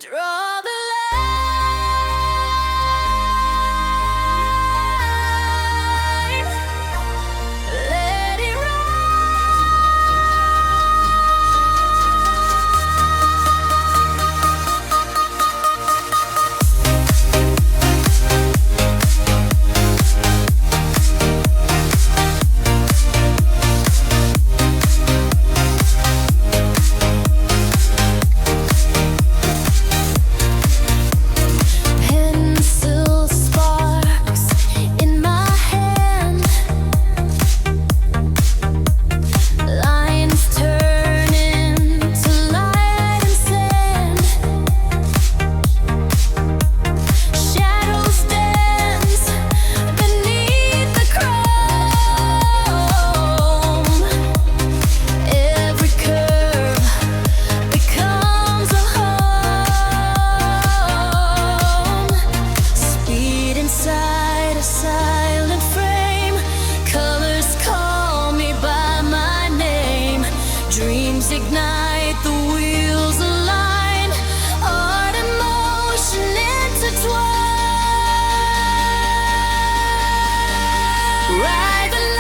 Draw the line, let it pencil sparks in my hand, lines turn into light and sand, shadows dance beneath the chrome, every curve becomes a home, speed inside a silent frame, colors call me by my name, dreams ignite